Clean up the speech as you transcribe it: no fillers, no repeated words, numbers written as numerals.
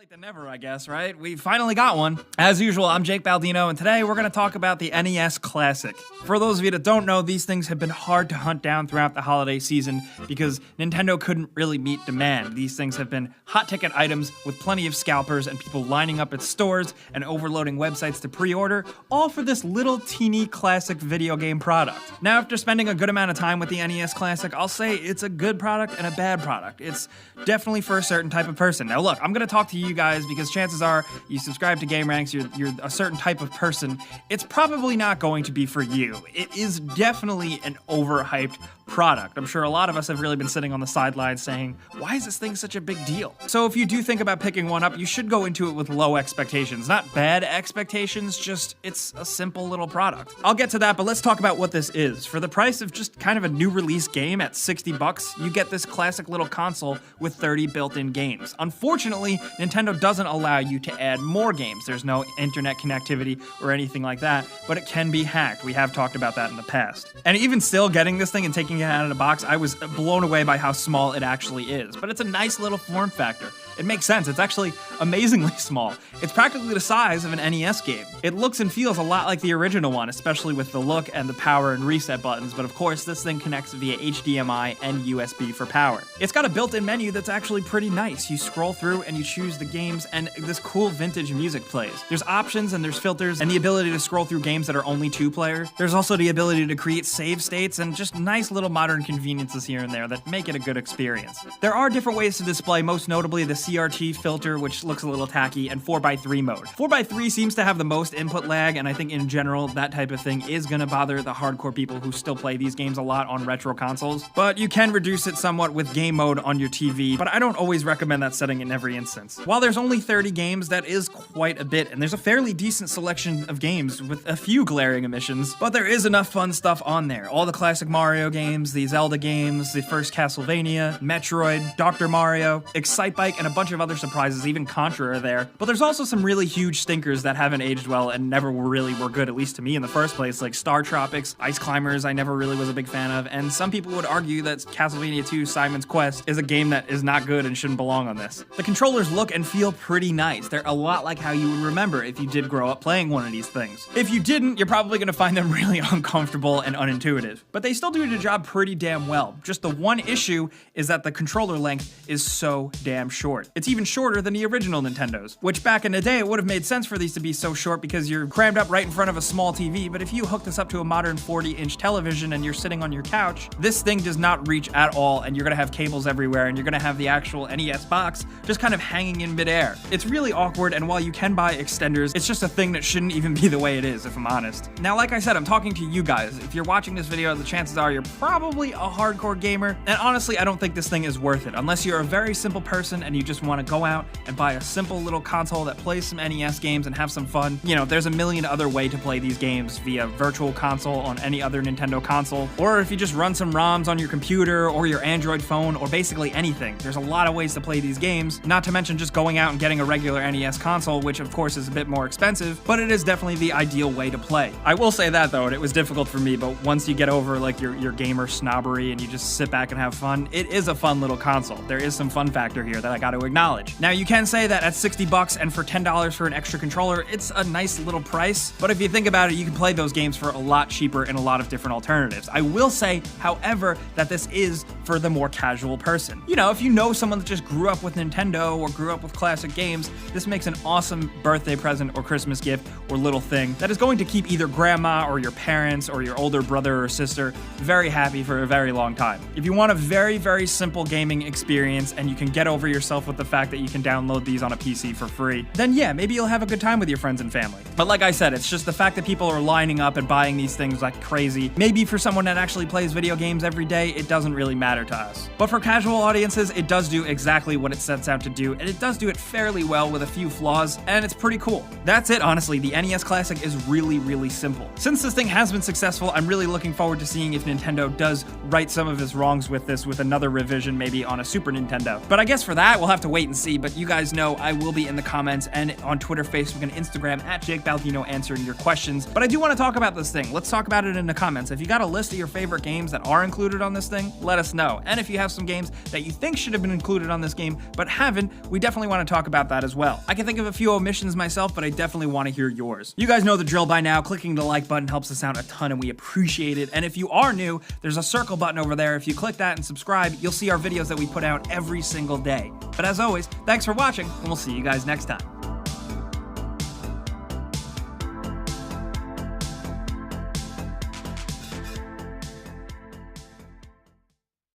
late than never, I guess, right? We finally got one. As usual, I'm Jake Baldino, and today we're going to talk about the NES Classic. For those of you that don't know, these things have been hard to hunt down throughout the holiday season because Nintendo couldn't really meet demand. These things have been hot-ticket items with plenty of scalpers and people lining up at stores and overloading websites to pre-order, all for this little teeny classic video game product. Now, after spending a good amount of time with the NES Classic, I'll say it's a good product and a bad product. It's definitely for a certain type of person. Now look, I'm going to talk to you guys because chances are you subscribe to Game Ranks, you're a certain type of person. It's probably not going to be for you. It is definitely an overhyped product. I'm sure a lot of us have really been sitting on the sidelines saying, why is this thing such a big deal? So if you do think about picking one up, you should go into it with low expectations. Not bad expectations, just it's a simple little product. I'll get to that, but let's talk about what this is. For the price of just kind of a new release game at $60, you get this classic little console with 30 built-in games. Unfortunately, Nintendo doesn't allow you to add more games. There's no internet connectivity or anything like that, but it can be hacked. We have talked about that in the past. And even still, getting this thing and taking it out of the box, I was blown away by how small it actually is. But it's a nice little form factor. It makes sense. It's actually amazingly small. It's practically the size of an NES game. It looks and feels a lot like the original one, especially with the look and the power and reset buttons, but of course this thing connects via HDMI and USB for power. It's got a built-in menu that's actually pretty nice. You scroll through and you choose the games and this cool vintage music plays. There's options and there's filters and the ability to scroll through games that are only two-player. There's also the ability to create save states and just nice little modern conveniences here and there that make it a good experience. There are different ways to display, most notably the CRT filter, which looks a little tacky, and 4x3 mode. 4x3 seems to have the most input lag, and I think in general that type of thing is gonna bother the hardcore people who still play these games a lot on retro consoles. But you can reduce it somewhat with game mode on your TV, but I don't always recommend that setting in every instance. While there's only 30 games, that is quite a bit, and there's a fairly decent selection of games with a few glaring omissions, but there is enough fun stuff on there. All the classic Mario games, the Zelda games, the first Castlevania, Metroid, Dr. Mario, Excitebike, and a bunch of other surprises, even Contra are there. But there's also some really huge stinkers that haven't aged well and never really were good, at least to me in the first place, like Star Tropics, Ice Climbers I never really was a big fan of, and some people would argue that Castlevania 2 Simon's Quest is a game that is not good and shouldn't belong on this. The controllers look and feel pretty nice. They're a lot like how you would remember if you did grow up playing one of these things. If you didn't, you're probably going to find them really uncomfortable and unintuitive. But they still do the job pretty damn well. Just the one issue is that the controller length is so damn short. It's even shorter than the original Nintendos, which back in the day it would have made sense for these to be so short because you're crammed up right in front of a small TV, but if you hook this up to a modern 40-inch television and you're sitting on your couch, this thing does not reach at all, and you're gonna have cables everywhere, and you're gonna have the actual NES box just kind of hanging in midair. It's really awkward, and while you can buy extenders, it's just a thing that shouldn't even be the way it is, if I'm honest. Now, like I said, I'm talking to you guys. If you're watching this video, the chances are you're probably a hardcore gamer, and honestly, I don't think this thing is worth it, unless you're a very simple person and you just want to go out and buy a simple little console that plays some NES games and have some fun. You know, there's a million other ways to play these games via virtual console on any other Nintendo console, or if you just run some ROMs on your computer or your Android phone or basically anything. There's a lot of ways to play these games, not to mention just going out and getting a regular NES console, which of course is a bit more expensive, but it is definitely the ideal way to play. I will say that though, and it was difficult for me, but once you get over like your gamer snobbery and you just sit back and have fun, it is a fun little console. There is some fun factor here that I got to acknowledge. Now you can say that at $60 and for $10 for an extra controller, it's a nice little price, but if you think about it, you can play those games for a lot cheaper in a lot of different alternatives. I will say, however, that this is for the more casual person. You know, if you know someone that just grew up with Nintendo or grew up with classic games, this makes an awesome birthday present or Christmas gift or little thing that is going to keep either grandma or your parents or your older brother or sister very happy for a very long time. If you want a very, very simple gaming experience and you can get over yourself with the fact that you can download these on a PC for free, then yeah, maybe you'll have a good time with your friends and family. But like I said, it's just the fact that people are lining up and buying these things like crazy. Maybe for someone that actually plays video games every day, it doesn't really matter to us. But for casual audiences, it does do exactly what it sets out to do, and it does do it fairly well with a few flaws, and it's pretty cool. That's it, honestly. The NES Classic is really, really simple. Since this thing has been successful, I'm really looking forward to seeing if Nintendo does right some of its wrongs with this with another revision, maybe on a Super Nintendo. But I guess for that, we'll have to wait and see, but you guys know I will be in the comments and on Twitter, Facebook, and Instagram at Jake Baldino answering your questions. But I do want to talk about this thing. Let's talk about it in the comments. If you got a list of your favorite games that are included on this thing, let us know. And if you have some games that you think should have been included on this game but haven't, we definitely want to talk about that as well. I can think of a few omissions myself, but I definitely want to hear yours. You guys know the drill by now. Clicking the like button helps us out a ton and we appreciate it. And if you are new, there's a circle button over there. If you click that and subscribe, you'll see our videos that we put out every single day. But as always, thanks for watching, and we'll see you guys next time.